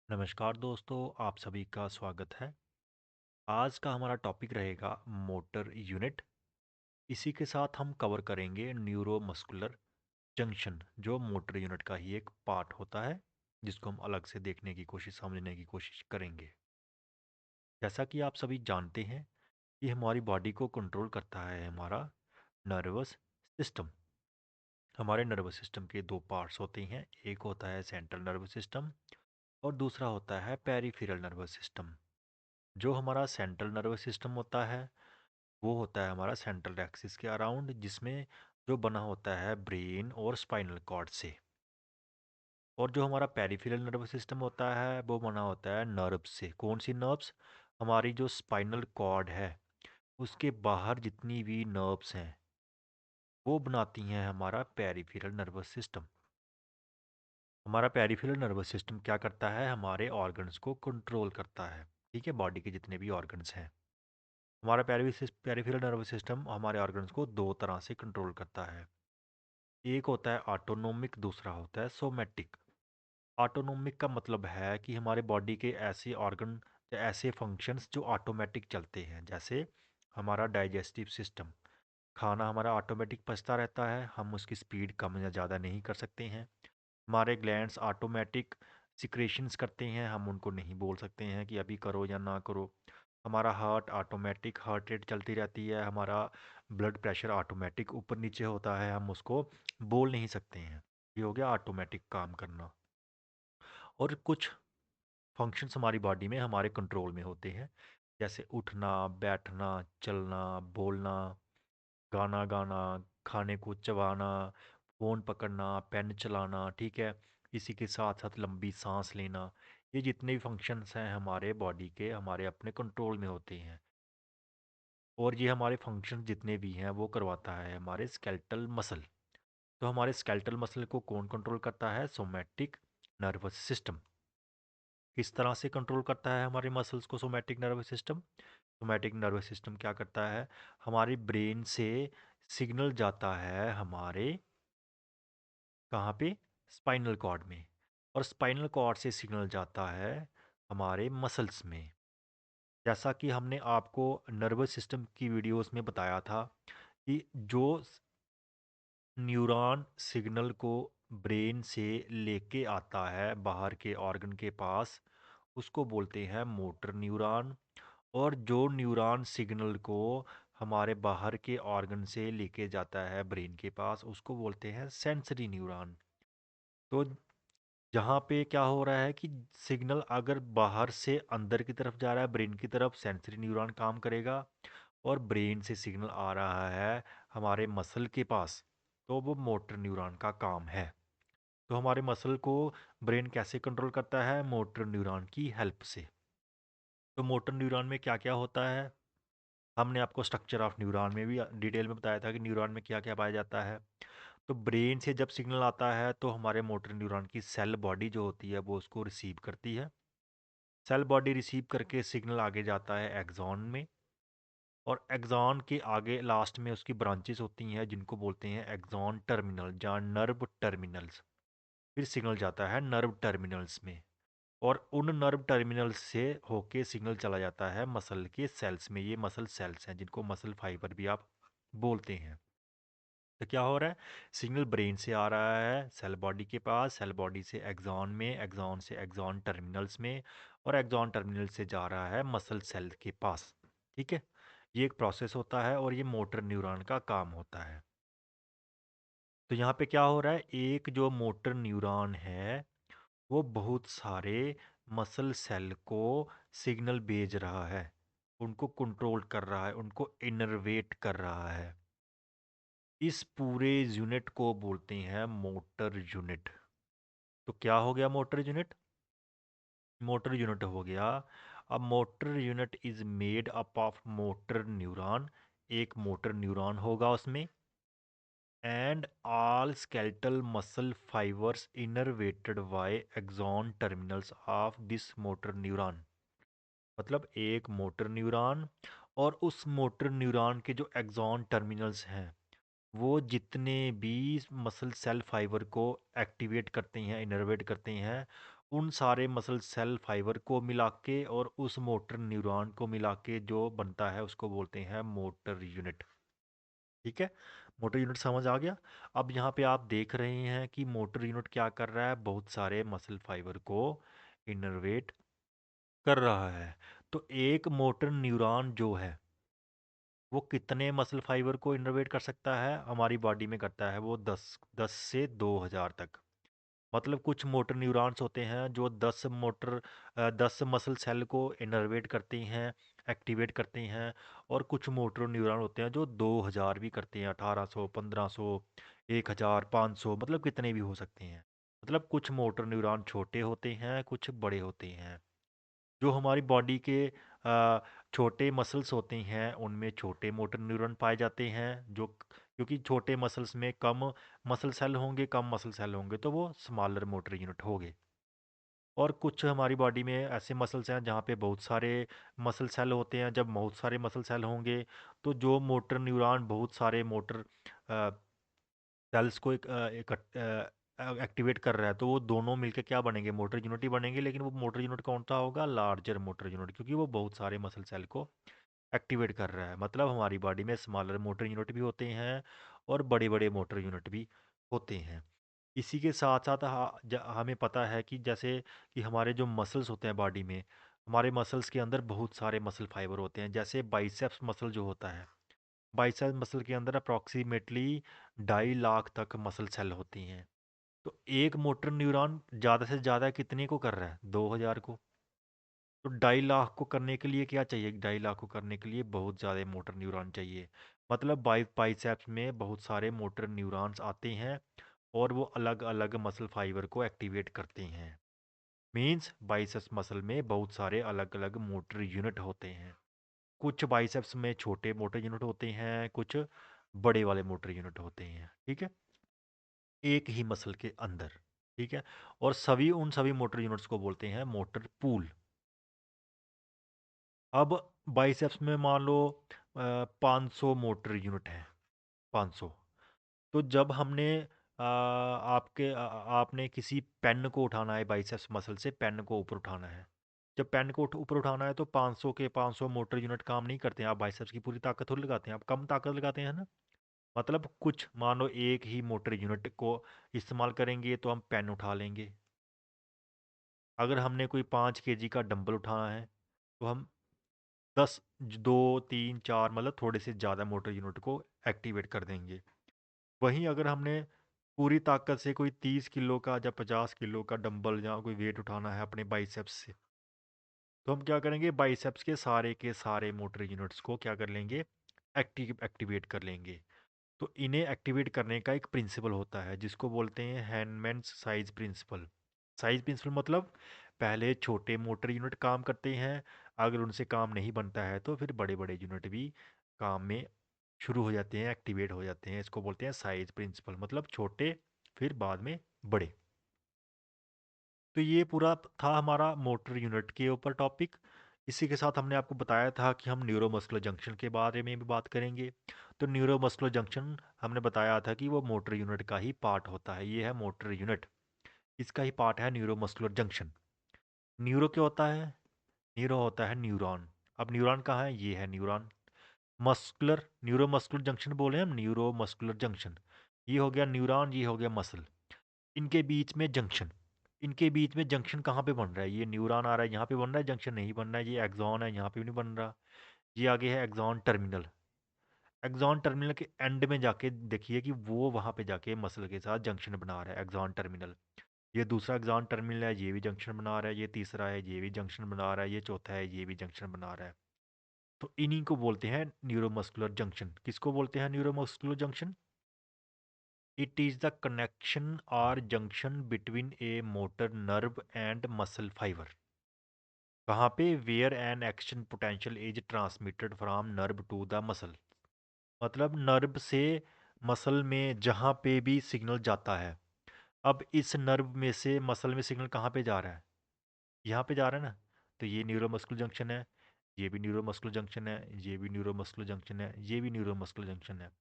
नमस्कार दोस्तों, आप सभी का स्वागत है। आज का हमारा टॉपिक रहेगा मोटर यूनिट। इसी के साथ हम कवर करेंगे न्यूरोमस्कुलर जंक्शन, जो मोटर यूनिट का ही एक पार्ट होता है, जिसको हम अलग से देखने की कोशिश, समझने की कोशिश करेंगे। जैसा कि आप सभी जानते हैं कि हमारी बॉडी को कंट्रोल करता है हमारा नर्वस सिस्टम। हमारे नर्वस सिस्टम के दो पार्ट्स होते हैं, एक होता है सेंट्रल नर्वस सिस्टम और दूसरा होता है पेरिफेरल नर्वस सिस्टम। जो हमारा सेंट्रल नर्वस सिस्टम होता है वो होता है हमारा सेंट्रल एक्सिस के अराउंड, जिसमें जो बना होता है ब्रेन और स्पाइनल कॉर्ड से। और जो हमारा पेरिफेरल नर्वस सिस्टम होता है वो बना होता है नर्व से। कौन सी नर्व्स? हमारी जो स्पाइनल कॉर्ड है उसके बाहर जितनी भी नर्व्स हैं वो बनाती हैं हमारा पेरिफेरल नर्वस सिस्टम। हमारा पेरिफेरल नर्वस सिस्टम क्या करता है? हमारे ऑर्गन्स को कंट्रोल करता है। ठीक है, बॉडी के जितने भी ऑर्गन्स हैं, हमारा पेरिफेरल नर्वस सिस्टम हमारे ऑर्गन्स को दो तरह से कंट्रोल करता है। एक होता है ऑटोनोमिक, दूसरा होता है सोमैटिक। ऑटोनोमिक का मतलब है कि हमारे बॉडी के ऐसे ऑर्गन या ऐसे फंक्शंस जो ऑटोमेटिक चलते हैं, जैसे हमारा डाइजेस्टिव सिस्टम। खाना हमारा ऑटोमेटिक पचता रहता है, हम उसकी स्पीड कम या ज़्यादा नहीं कर सकते हैं। हमारे ग्लैंड्स ऑटोमेटिक सिक्रेशंस करते हैं, हम उनको नहीं बोल सकते हैं कि अभी करो या ना करो। हमारा हार्ट ऑटोमेटिक हार्ट रेट चलती रहती है, हमारा ब्लड प्रेशर ऑटोमेटिक ऊपर नीचे होता है, हम उसको बोल नहीं सकते हैं। ये हो गया ऑटोमेटिक काम करना। और कुछ फंक्शंस हमारी बॉडी में हमारे कंट्रोल में होते हैं, जैसे उठना, बैठना, चलना, बोलना, गाना गाना, खाने को चबाना, फ़ोन पकड़ना, पेन चलाना। ठीक है, इसी के साथ साथ लंबी सांस लेना। ये जितने भी फंक्शंस हैं हमारे बॉडी के, हमारे अपने कंट्रोल में होते हैं। और ये हमारे फंक्शन जितने भी हैं वो करवाता है हमारे स्केलेटल मसल। तो हमारे स्केलेटल मसल को कौन कंट्रोल करता है? Somatic nervous system. किस तरह से कंट्रोल करता है हमारे मसल्स को somatic nervous system? Somatic nervous system क्या करता है? हमारी ब्रेन से सिग्नल जाता है हमारे, कहाँ पे? स्पाइनल कॉर्ड में। और स्पाइनल कॉर्ड से सिग्नल जाता है हमारे मसल्स में। जैसा कि हमने आपको नर्वस सिस्टम की वीडियोस में बताया था कि जो न्यूरॉन सिग्नल को ब्रेन से लेके आता है बाहर के ऑर्गन के पास, उसको बोलते हैं मोटर न्यूरॉन। और जो न्यूरॉन सिग्नल को हमारे बाहर के ऑर्गन से लेके जाता है ब्रेन के पास, उसको बोलते हैं सेंसरी न्यूरॉन। तो जहाँ पे क्या हो रहा है कि सिग्नल अगर बाहर से अंदर की तरफ जा रहा है ब्रेन की तरफ, सेंसरी न्यूरॉन काम करेगा। और ब्रेन से सिग्नल आ रहा है हमारे मसल के पास, तो वो मोटर न्यूरॉन का काम है। तो हमारे मसल को ब्रेन कैसे कंट्रोल करता है? मोटर न्यूरॉन की हेल्प से। तो मोटर न्यूरॉन में क्या क्या होता है? हमने आपको स्ट्रक्चर ऑफ न्यूरॉन में भी डिटेल में बताया था कि न्यूरॉन में क्या क्या पाया जाता है। तो ब्रेन से जब सिग्नल आता है तो हमारे मोटर न्यूरॉन की सेल बॉडी जो होती है वो उसको रिसीव करती है। सेल बॉडी रिसीव करके सिग्नल आगे जाता है एक्सॉन में। और एक्सॉन के आगे लास्ट में उसकी ब्रांचेस होती हैं जिनको बोलते हैं एक्सॉन टर्मिनल, जहाँ नर्व टर्मिनल्स। फिर सिग्नल जाता है नर्व टर्मिनल्स में। और उन नर्व टर्मिनल्स से होके सिग्नल चला जाता है मसल के सेल्स में। ये मसल सेल्स हैं जिनको मसल फाइबर भी आप बोलते हैं। तो क्या हो रहा है? सिग्नल ब्रेन से आ रहा है सेल बॉडी के पास, सेल बॉडी से एक्सॉन में, एक्सॉन से एक्सॉन टर्मिनल्स में, और एक्सॉन टर्मिनल से जा रहा है मसल सेल के पास। ठीक है, ये एक प्रोसेस होता है और ये मोटर न्यूरॉन का काम होता है। तो यहाँ पे क्या हो रहा है? एक जो मोटर न्यूरॉन है वो बहुत सारे मसल सेल को सिग्नल भेज रहा है, उनको कंट्रोल कर रहा है, उनको इनर्वेट कर रहा है। इस पूरे यूनिट को बोलते हैं मोटर यूनिट। तो क्या हो गया मोटर यूनिट? मोटर यूनिट हो गया। अब motor unit is made up of motor neuron. एक मोटर न्यूरॉन होगा उसमें, and all skeletal muscle fibres innervated by axon terminals of this motor neuron. मतलब एक मोटर न्यूरॉन और उस मोटर न्यूरॉन के जो एक्सॉन टर्मिनल्स हैं वो जितने भी मसल सेल फाइबर को एक्टिवेट करते हैं, इनर्वेट करते हैं, उन सारे मसल सेल फाइबर को मिला के और उस मोटर न्यूरॉन को मिला के जो बनता है उसको बोलते हैं मोटर यूनिट। ठीक है, मोटर यूनिट समझ आ गया। अब यहाँ पे आप देख रहे हैं कि मोटर यूनिट क्या कर रहा है, बहुत सारे मसल फाइबर को इनर्वेट कर रहा है। तो एक मोटर न्यूरॉन जो है वो कितने मसल फाइबर को इनर्वेट कर सकता है, हमारी बॉडी में करता है वो 10 से 2000 तक। मतलब कुछ मोटर न्यूरॉन्स होते हैं जो 10 मसल सेल को इनर्वेट करते हैं, एक्टिवेट करते हैं। और कुछ मोटर न्यूरॉन होते हैं जो 2000 भी करते हैं, 1800, 1500, 1000, 500, मतलब कितने भी हो सकते हैं। मतलब कुछ मोटर न्यूरॉन छोटे होते हैं, कुछ बड़े होते हैं। जो हमारी बॉडी के छोटे मसल्स होते हैं उनमें छोटे मोटर न्यूरॉन पाए जाते हैं, जो क्योंकि छोटे मसल्स में कम मसल सेल होंगे तो वो स्मॉलर मोटर यूनिट होंगे। और कुछ हमारी बॉडी में ऐसे मसल्स हैं जहाँ पे बहुत सारे मसल सेल होते हैं। जब बहुत सारे मसल सेल होंगे तो जो मोटर न्यूरॉन बहुत सारे मोटर सेल्स को एक्टिवेट कर रहा है तो वो दोनों मिलकर क्या बनेंगे, मोटर यूनिट ही बनेंगे। लेकिन वो मोटर यूनिट कौन सा होगा, लार्जर मोटर यूनिट, क्योंकि वो बहुत सारे मसल सेल को एक्टिवेट कर रहा है। मतलब हमारी बॉडी में स्मॉलर मोटर यूनिट भी होते हैं और बड़े बड़े मोटर यूनिट भी होते हैं। इसी के साथ साथ हमें पता है कि जैसे कि हमारे जो मसल्स होते हैं बॉडी में, हमारे मसल्स के अंदर बहुत सारे मसल फाइबर होते हैं। जैसे बाइसेप्स मसल जो होता है, बाइसेप्स मसल के अंदर अप्रॉक्सीमेटली 2.5 लाख तक मसल सेल होती हैं। तो एक मोटर न्यूरॉन ज़्यादा से ज़्यादा कितने को कर रहा है, 2000 को। तो 2.5 लाख को करने के लिए क्या चाहिए, 2.5 लाख को करने के लिए बहुत ज़्यादा मोटर न्यूरॉन चाहिए। मतलब बाइसेप्स में बहुत सारे मोटर न्यूरॉन्स आते हैं और वो अलग अलग मसल फाइबर को एक्टिवेट करते हैं। मीन्स बाइसेप्स मसल में बहुत सारे अलग अलग मोटर यूनिट होते हैं। कुछ बाइसेप्स में छोटे मोटर यूनिट होते हैं, कुछ बड़े वाले मोटर यूनिट होते हैं। ठीक है, एक ही मसल के अंदर। ठीक है, और उन सभी मोटर यूनिट्स को बोलते हैं मोटर पूल। अब बाइसेप्स में मान लो 500 मोटर यूनिट है, 500। तो जब आपने किसी पेन को उठाना है, बाइसेप्स मसल से पेन को ऊपर उठाना है। जब पेन को ऊपर उठाना है तो 500 मोटर यूनिट काम नहीं करते हैं। आप बाइसेप्स की पूरी ताकत थोड़ी लगाते हैं, आप कम ताकत लगाते हैं ना। मतलब कुछ मान लो एक ही मोटर यूनिट को इस्तेमाल करेंगे तो हम पेन उठा लेंगे। अगर हमने कोई 5 kg का डंबल उठाना है तो हम 2, 3, 4 मतलब थोड़े से ज़्यादा मोटर यूनिट को एक्टिवेट कर देंगे। वहीं अगर हमने पूरी ताकत से कोई 30 किलो का या 50 किलो का डंबल या कोई वेट उठाना है अपने बाइसेप्स से, तो हम क्या करेंगे, बाइसेप्स के सारे मोटर यूनिट्स को क्या कर लेंगे, एक्टिवेट कर लेंगे। तो इन्हें एक्टिवेट करने का एक प्रिंसिपल होता है जिसको बोलते हैं हैंडमैन्स साइज प्रिंसिपल। साइज प्रिंसिपल मतलब पहले छोटे मोटर यूनिट काम करते हैं, अगर उनसे काम नहीं बनता है तो फिर बड़े बड़े यूनिट भी काम में शुरू हो जाते हैं, एक्टिवेट हो जाते हैं। इसको बोलते हैं साइज प्रिंसिपल, मतलब छोटे फिर बाद में बड़े। तो ये पूरा था हमारा मोटर यूनिट के ऊपर टॉपिक। इसी के साथ हमने आपको बताया था कि हम न्यूरोमस्कुलर जंक्शन के बारे में भी बात करेंगे। तो न्यूरोमस्कुलर जंक्शन हमने बताया था कि वो मोटर यूनिट का ही पार्ट होता है। ये है मोटर यूनिट, इसका ही पार्ट है न्यूरोमस्कुलर जंक्शन। न्यूरो क्या होता है, न्यूरो होता है न्यूरॉन। अब न्यूरॉन कहाँ है, ये है न्यूरॉन। मस्कुलर, न्यूरोमस्कुलर जंक्शन बोले हम, न्यूरोमस्कुलर जंक्शन। ये हो गया न्यूरॉन, ये हो गया मसल। इनके बीच में जंक्शन, इनके बीच में जंक्शन कहाँ पे बन रहा है, ये न्यूरॉन आ रहा है यहाँ पे बन रहा है, जंक्शन नहीं बन रहा है। ये एक्सॉन है, यहाँ पे भी नहीं बन रहा। ये आगे है एक्सॉन टर्मिनल। एक्सॉन टर्मिनल के एंड में जाके देखिए कि वो वहाँ पे जाके मसल के साथ जंक्शन बना रहा है, एक्सॉन टर्मिनल। ये दूसरा एक्सॉन टर्मिनल है, ये भी जंक्शन बना रहा है। ये तीसरा है, ये भी जंक्शन बना रहा है। ये चौथा है, ये भी जंक्शन बना रहा है। तो इन्हीं को बोलते हैं न्यूरोमस्कुलर जंक्शन। किसको बोलते हैं neuromuscular junction? It is the connection or junction between a motor nerve and muscle fiber. कहाँ पे? Where an action potential is transmitted from nerve to the muscle. मतलब नर्व से मसल में जहाँ पे भी सिग्नल जाता है। अब इस नर्व में से मसल में सिग्नल कहाँ पे जा रहा है, यहाँ पे जा रहा है ना। तो ये न्यूरोमस्कुलर जंक्शन है, ये भी न्यूरोमस्कुलर जंक्शन है, ये भी न्यूरोमस्कुलर जंक्शन है, ये भी न्यूरोमस्कुलर जंक्शन है।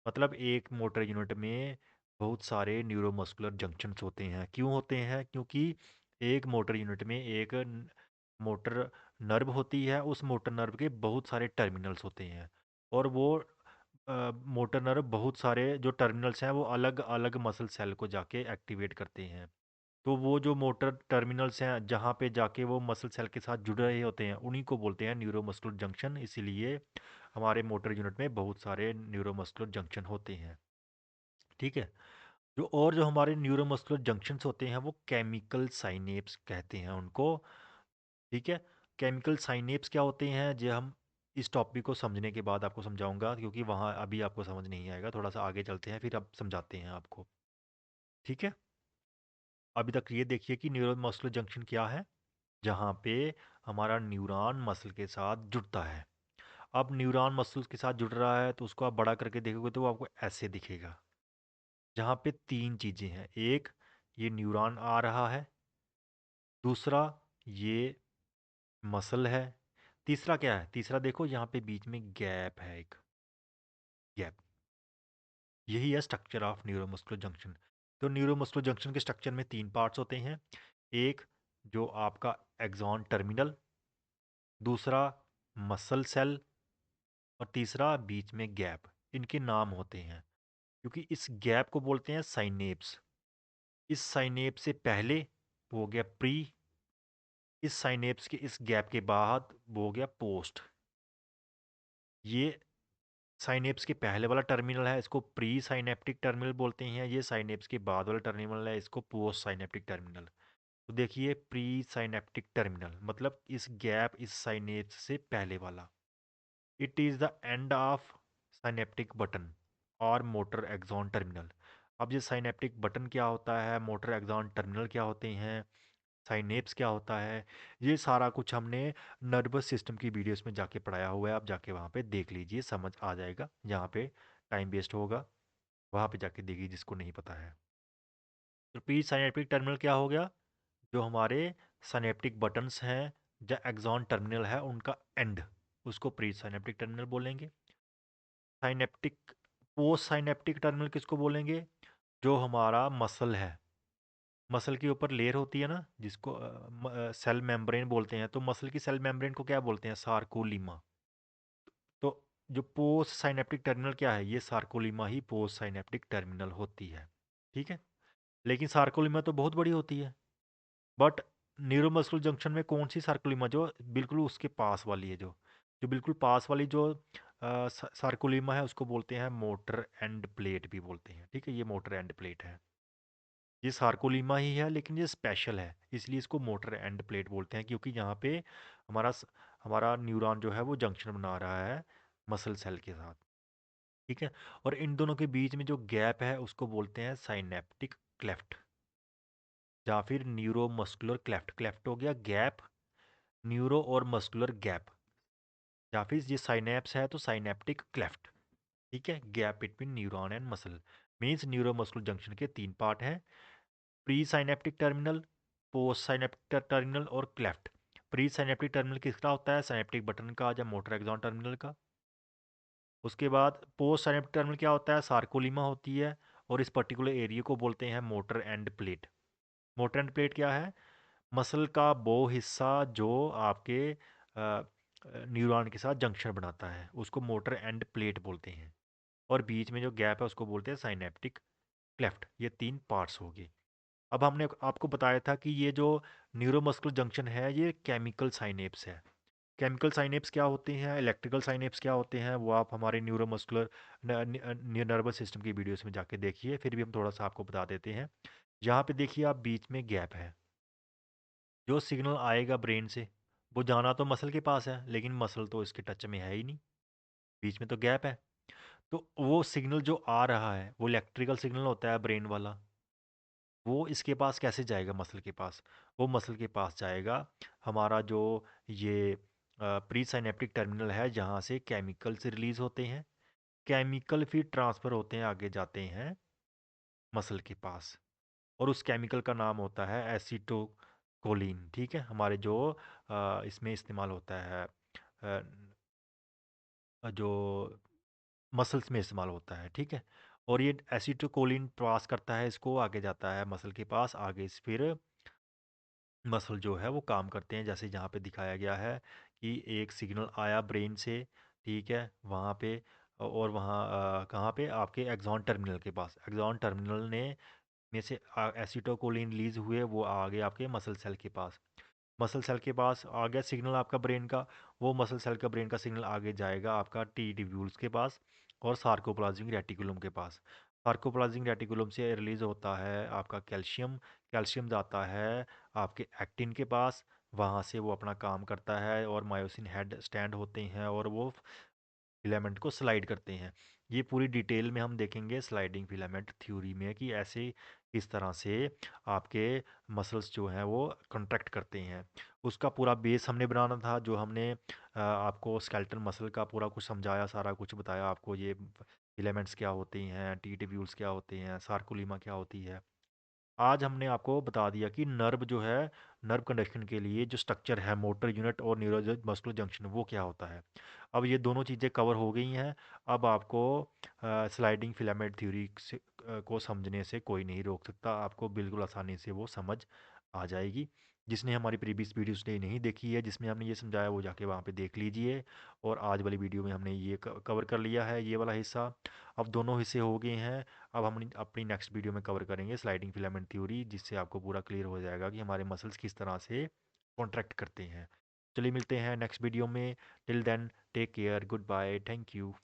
मतलब एक मोटर यूनिट में बहुत सारे न्यूरोमस्कुलर जंक्शंस होते हैं। क्यों होते हैं? क्योंकि एक मोटर यूनिट में एक मोटर नर्व होती है, उस मोटर नर्व के बहुत सारे टर्मिनल्स होते हैं, और वो मोटर नर्व बहुत सारे जो टर्मिनल्स हैं वो अलग अलग मसल सेल को जाके एक्टिवेट करते हैं। तो वो जो मोटर टर्मिनल्स हैं जहाँ पे जाके वो मसल सेल के साथ जुड़ रहे होते हैं उन्हीं को बोलते हैं न्यूरोमस्कुलर जंक्शन। इसीलिए हमारे मोटर यूनिट में बहुत सारे न्यूरोमस्कुलर जंक्शन होते हैं। ठीक है। जो हमारे न्यूरोमस्कुलर जंक्शंस होते हैं वो केमिकल साइनेप्स कहते हैं उनको। ठीक है। केमिकल साइनेप्स क्या होते हैं, जो हम इस टॉपिक को समझने के बाद आपको समझाऊंगा, क्योंकि वहाँ अभी आपको समझ नहीं आएगा। थोड़ा सा आगे चलते हैं फिर अब समझाते हैं आपको। ठीक है। अभी तक ये देखिए कि न्यूरोमस्कुलर जंक्शन क्या है। जहाँ पे हमारा न्यूरॉन मसल के साथ जुड़ता है। अब न्यूरॉन मसल के साथ जुड़ रहा है तो उसको आप बड़ा करके देखोगे तो वो आपको ऐसे दिखेगा। जहाँ पे तीन चीज़ें हैं। एक, ये न्यूरॉन आ रहा है। दूसरा, ये मसल है। तीसरा क्या है? तीसरा देखो, यहाँ पे बीच में गैप है, एक गैप। यही है स्ट्रक्चर ऑफ न्यूरोमस्कुलर जंक्शन। तो न्यूरोमस्कुलर जंक्शन के स्ट्रक्चर में तीन पार्ट्स होते हैं। एक, जो आपका एक्सॉन टर्मिनल। दूसरा, मसल सेल। और तीसरा, बीच में गैप। इनके नाम होते हैं क्योंकि इस गैप को बोलते हैं साइनेप्स। इस साइनेप्स से पहले वो हो गया प्री। इस साइनेप्स के इस गैप के बाद वो हो गया पोस्ट। ये साइनेप्स के पहले वाला टर्मिनल है, इसको प्री साइनेप्टिक टर्मिनल बोलते हैं। ये साइनेप्स के बाद वाला टर्मिनल है, इसको पोस्ट साइनेप्टिक टर्मिनल। तो देखिए, प्री साइनेप्टिक टर्मिनल मतलब इस गैप, इस साइनेप्स से पहले वाला। It is the end of synaptic button और मोटर एक्सॉन टर्मिनल। अब ये साइनेप्टिक बटन क्या होता है, मोटर एक्सॉन टर्मिनल क्या होते हैं, साइनेप्स क्या होता है, ये सारा कुछ हमने नर्वस सिस्टम की वीडियोस में जाके पढ़ाया हुआ है। आप जाके वहाँ पे देख लीजिए, समझ आ जाएगा। यहाँ पे टाइम वेस्ट होगा, वहाँ पे जाके देखिए जिसको नहीं पता है। तो प्री साइनेप्टिक टर्मिनल क्या हो गया? जो हमारे साइनेप्टिक बटन्स हैं, जो एक्सॉन टर्मिनल है, उनका एंड, उसको प्री साइनेप्टिक टर्मिनल बोलेंगे। साइनेप्टिक पोस्ट साइनेप्टिक टर्मिनल किसको बोलेंगे? जो हमारा मसल है, मसल के ऊपर लेयर होती है ना, जिसको सेल मेम्ब्रेन बोलते हैं। तो मसल की सेल मेम्ब्रेन को क्या बोलते हैं? सार्कोलीमा। तो जो पोस्ट साइनेप्टिक टर्मिनल क्या है? ये सार्कोलीमा ही पोस्ट साइनेप्टिक टर्मिनल होती है। ठीक है। लेकिन सार्कोलीमा तो बहुत बड़ी होती है। बट न्यूरोमस्कुलर जंक्शन में कौन सी सार्कोलीमा? जो बिल्कुल उसके पास वाली है, जो जो बिल्कुल पास वाली जो सार्कोलीमा है, उसको बोलते हैं मोटर एंड प्लेट भी बोलते हैं। ठीक है, ये मोटर एंड प्लेट है। ये सार्कोलीमा ही है लेकिन ये स्पेशल है, इसलिए इसको मोटर एंड प्लेट बोलते हैं, क्योंकि यहाँ पे हमारा हमारा न्यूरॉन जो है वो जंक्शन बना रहा है मसल सेल के साथ। ठीक है। और इन दोनों के बीच में जो गैप है उसको बोलते हैं साइनेप्टिक क्लेफ्ट, या फिर न्यूरोमस्कुलर क्लेफ्ट। क्लेफ्ट हो गया गैप, न्यूरो और मस्कुलर गैप, या फिर ये साइनेप्स है तो साइनेप्टिक क्लेफ्ट। ठीक है। Gap between neuron and muscle means neuromuscular junction के तीन पार्ट हैं। Pre synaptic terminal, post synaptic terminal और क्लेफ्ट। प्री साइनेप्टिक टर्मिनल किसका होता है? साइनेप्टिक बटन का या मोटर एक्सॉन टर्मिनल का। उसके बाद पोस्ट साइनेप्टिक टर्मिनल क्या होता है? सार्कोलीमा होती है, और इस पर्टिकुलर एरिया को बोलते हैं motor end plate. Motor end plate क्या है? मसल का वो हिस्सा जो आपके न्यूरॉन के साथ जंक्शन बनाता है, उसको मोटर एंड प्लेट बोलते हैं। और बीच में जो गैप है उसको बोलते हैं साइनेप्टिक क्लेफ्ट। ये तीन पार्ट्स हो गए। अब हमने आपको बताया था कि ये जो न्यूरोमस्कुलर जंक्शन है ये केमिकल साइनेप्स है। केमिकल साइनेप्स क्या होते हैं, इलेक्ट्रिकल साइनेप्स क्या होते हैं, वो आप हमारे न्यूरोमस्कुलर नर्वस सिस्टम की वीडियोस में जाके देखिए। फिर भी हम थोड़ा सा आपको बता देते हैं। यहाँ पे देखिए आप, बीच में गैप है। जो सिग्नल आएगा ब्रेन से वो जाना तो मसल के पास है, लेकिन मसल तो इसके टच में है ही नहीं, बीच में तो गैप है। तो वो सिग्नल जो आ रहा है वो इलेक्ट्रिकल सिग्नल होता है ब्रेन वाला। वो इसके पास कैसे जाएगा? मसल के पास। वो मसल के पास जाएगा हमारा जो ये प्री साइनेप्टिक टर्मिनल है, जहाँ से केमिकल्स रिलीज होते हैं। केमिकल फिर ट्रांसफ़र होते हैं, आगे जाते हैं मसल के पास, और उस केमिकल का नाम होता है एसीटोकोलिन। ठीक है। हमारे जो इसमें इस्तेमाल होता है, जो मसल्स में इस्तेमाल होता है। ठीक है। और ये एसीटोकोलिन क्रॉस करता है, इसको आगे जाता है मसल के पास, आगे फिर मसल जो है वो काम करते हैं, जैसे यहाँ पे दिखाया गया है कि एक सिग्नल आया ब्रेन से, ठीक है, वहाँ पे, और वहाँ कहाँ पे, आपके एक्सॉन टर्मिनल के पास, एक्सॉन टर्मिनल ने में से एसिटोकोलिन रिलीज हुए, वो आ गए आपके मसल सेल के पास। मसल सेल के पास आ गया सिग्नल आपका ब्रेन का, वो मसल सेल का ब्रेन का सिग्नल आगे जाएगा आपका टी ट्यूब्यूल्स के पास और सार्कोप्लाज्मिक रेटिकुलम के पास। सार्कोप्लाज्मिक रेटिकुलम से रिलीज होता है आपका कैल्शियम, कैल्शियम जाता है आपके एक्टिन के पास, वहाँ से वो अपना काम करता है और मायोसिन हेड स्टैंड होते हैं और वो फिलामेंट को स्लाइड करते हैं। ये पूरी डिटेल में हम देखेंगे स्लाइडिंग फिलामेंट थ्योरी में कि ऐसे किस तरह से आपके मसल्स जो हैं वो कंट्रैक्ट करते हैं। उसका पूरा बेस हमने बनाना था, जो हमने आपको स्केलेटल मसल का पूरा कुछ समझाया, सारा कुछ बताया आपको, ये फिलामेंट्स क्या होते हैं, टी ट्यूब्यूल्स क्या होते हैं, सार्कोलीमा क्या होती है। आज हमने आपको बता दिया कि नर्व जो है, नर्व कंडक्शन के लिए जो स्ट्रक्चर है, मोटर यूनिट और न्यूरो मस्कुलर जंक्शन, वो क्या होता है। अब ये दोनों चीज़ें कवर हो गई हैं। अब आपको स्लाइडिंग फिलामेंट थ्योरी को समझने से कोई नहीं रोक सकता, आपको बिल्कुल आसानी से वो समझ आ जाएगी। जिसने हमारी प्रीवियस वीडियोस ने नहीं देखी है, जिसमें हमने ये समझाया, वो जाके वहाँ पे देख लीजिए। और आज वाली वीडियो में हमने ये कवर कर लिया है, ये वाला हिस्सा। अब दोनों हिस्से हो गए हैं। अब हम अपनी नेक्स्ट वीडियो में कवर करेंगे स्लाइडिंग फिलामेंट थ्योरी, जिससे आपको पूरा क्लियर हो जाएगा कि हमारे मसल्स किस तरह से कॉन्ट्रैक्ट करते हैं। चलिए मिलते हैं नेक्स्ट वीडियो में। Till then take care, good bye, thank you.